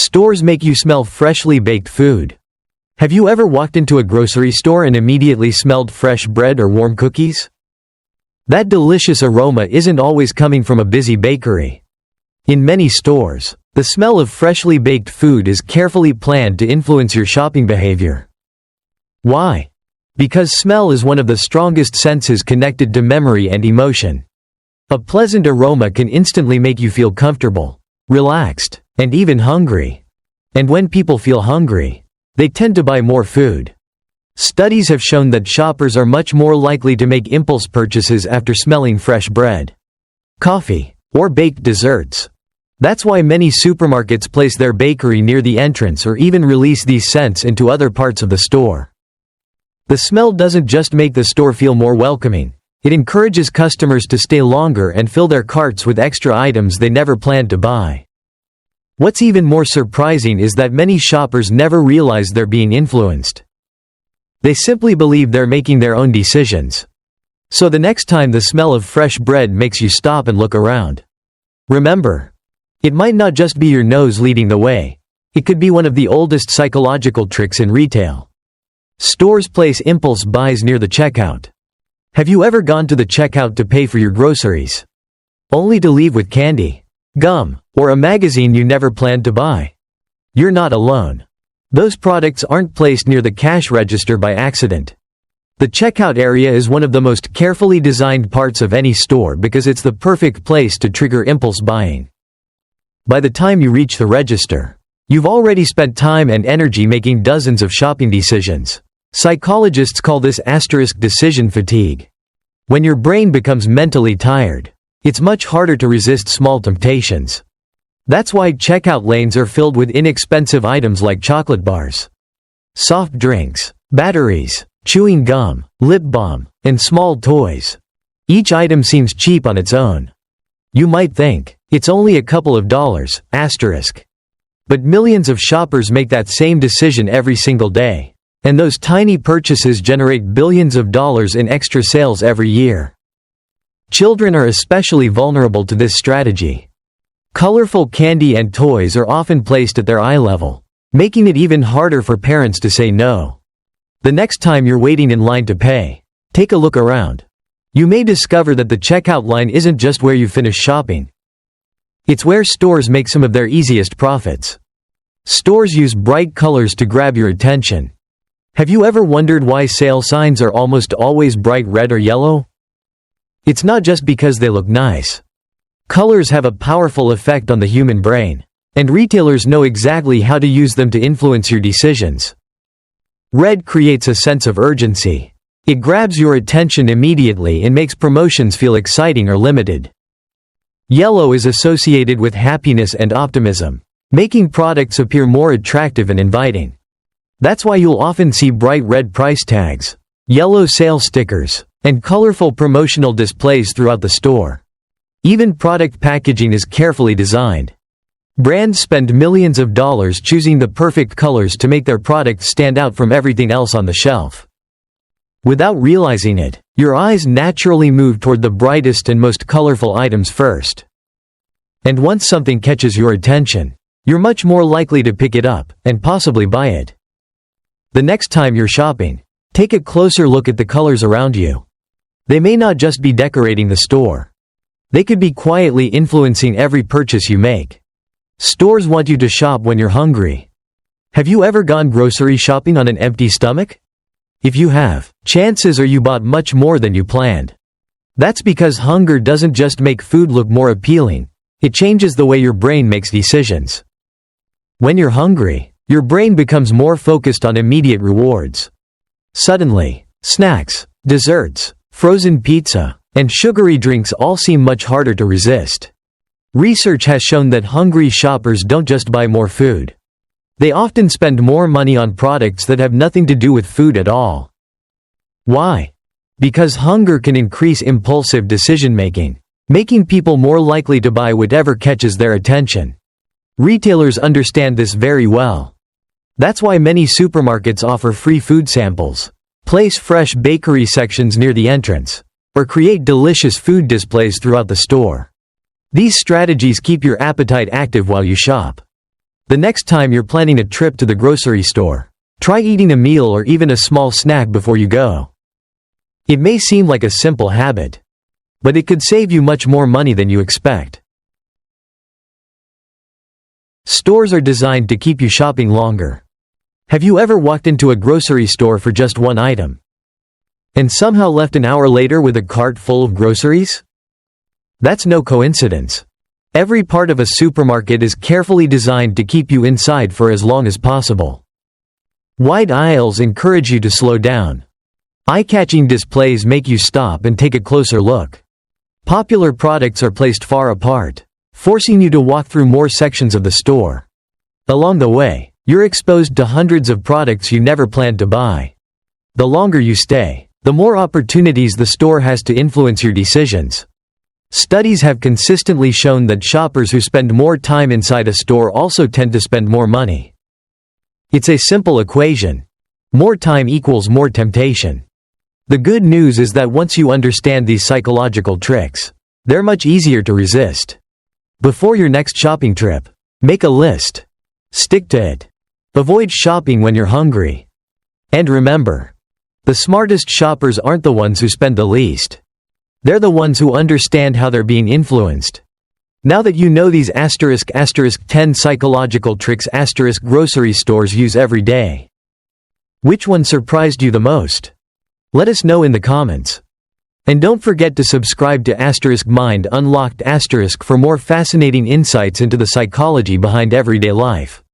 Stores make you smell freshly baked food. Have you ever walked into a grocery store and immediately smelled fresh bread or warm cookies? That delicious aroma isn't always coming from a busy bakery. In many stores, the smell of freshly baked food is carefully planned to influence your shopping behavior. Why? Because smell is one of the strongest senses connected to memory and emotion. A pleasant aroma can instantly make you feel comfortable, relaxed, and even hungry. And when people feel hungry, they tend to buy more food. Studies have shown that shoppers are much more likely to make impulse purchases after smelling fresh bread, coffee, or baked desserts. That's why many supermarkets place their bakery near the entrance or even release these scents into other parts of the store. The smell doesn't just make the store feel more welcoming, it encourages customers to stay longer and fill their carts with extra items they never planned to buy. What's even more surprising is that many shoppers never realize they're being influenced. They simply believe they're making their own decisions. So the next time the smell of fresh bread makes you stop and look around, remember, it might not just be your nose leading the way. It could be one of the oldest psychological tricks in retail. Stores place impulse buys near the checkout. Have you ever gone to the checkout to pay for your groceries, only to leave with candy, gum, or a magazine you never planned to buy? You're not alone. Those products aren't placed near the cash register by accident. The checkout area is one of the most carefully designed parts of any store because it's the perfect place to trigger impulse buying. By the time you reach the register, you've already spent time and energy making dozens of shopping decisions. Psychologists call this asterisk decision fatigue. When your brain becomes mentally tired, it's much harder to resist small temptations. That's why checkout lanes are filled with inexpensive items like chocolate bars, soft drinks, batteries, chewing gum, lip balm, and small toys. Each item seems cheap on its own. You might think, it's only a couple of dollars, asterisk. But millions of shoppers make that same decision every single day. And those tiny purchases generate billions of dollars in extra sales every year. Children are especially vulnerable to this strategy. Colorful candy and toys are often placed at their eye level, making it even harder for parents to say no. The next time you're waiting in line to pay, take a look around. You may discover that the checkout line isn't just where you finish shopping. It's where stores make some of their easiest profits. Stores use bright colors to grab your attention. Have you ever wondered why sale signs are almost always bright red or yellow? It's not just because they look nice. Colors have a powerful effect on the human brain, and retailers know exactly how to use them to influence your decisions. Red creates a sense of urgency. It grabs your attention immediately and makes promotions feel exciting or limited. Yellow is associated with happiness and optimism, making products appear more attractive and inviting. That's why you'll often see bright red price tags, yellow sale stickers, and colorful promotional displays throughout the store. Even product packaging is carefully designed. Brands spend millions of dollars choosing the perfect colors to make their products stand out from everything else on the shelf. Without realizing it, your eyes naturally move toward the brightest and most colorful items first. And once something catches your attention, you're much more likely to pick it up, and possibly buy it. The next time you're shopping, take a closer look at the colors around you. They may not just be decorating the store. They could be quietly influencing every purchase you make. Stores want you to shop when you're hungry. Have you ever gone grocery shopping on an empty stomach? If you have, chances are you bought much more than you planned. That's because hunger doesn't just make food look more appealing, it changes the way your brain makes decisions. When you're hungry, your brain becomes more focused on immediate rewards. Suddenly, snacks, desserts, frozen pizza, and sugary drinks all seem much harder to resist. Research has shown that hungry shoppers don't just buy more food. They often spend more money on products that have nothing to do with food at all. Why? Because hunger can increase impulsive decision-making, making people more likely to buy whatever catches their attention. Retailers understand this very well. That's why many supermarkets offer free food samples, place fresh bakery sections near the entrance, or create delicious food displays throughout the store. These strategies keep your appetite active while you shop. The next time you're planning a trip to the grocery store, try eating a meal or even a small snack before you go. It may seem like a simple habit, but it could save you much more money than you expect. Stores are designed to keep you shopping longer. Have you ever walked into a grocery store for just one item, and somehow left an hour later with a cart full of groceries? That's no coincidence. Every part of a supermarket is carefully designed to keep you inside for as long as possible. Wide aisles encourage you to slow down. Eye-catching displays make you stop and take a closer look. Popular products are placed far apart, forcing you to walk through more sections of the store. Along the way, you're exposed to hundreds of products you never planned to buy. The longer you stay, the more opportunities the store has to influence your decisions. Studies have consistently shown that shoppers who spend more time inside a store also tend to spend more money. It's a simple equation. More time equals more temptation. The good news is that once you understand these psychological tricks, they're much easier to resist. Before your next shopping trip, make a list. Stick to it. Avoid shopping when you're hungry. And remember, the smartest shoppers aren't the ones who spend the least. They're the ones who understand how they're being influenced. Now that you know these **10 psychological tricks grocery stores use every day, which one surprised you the most? Let us know in the comments. And don't forget to subscribe to Mind Unlocked for more fascinating insights into the psychology behind everyday life.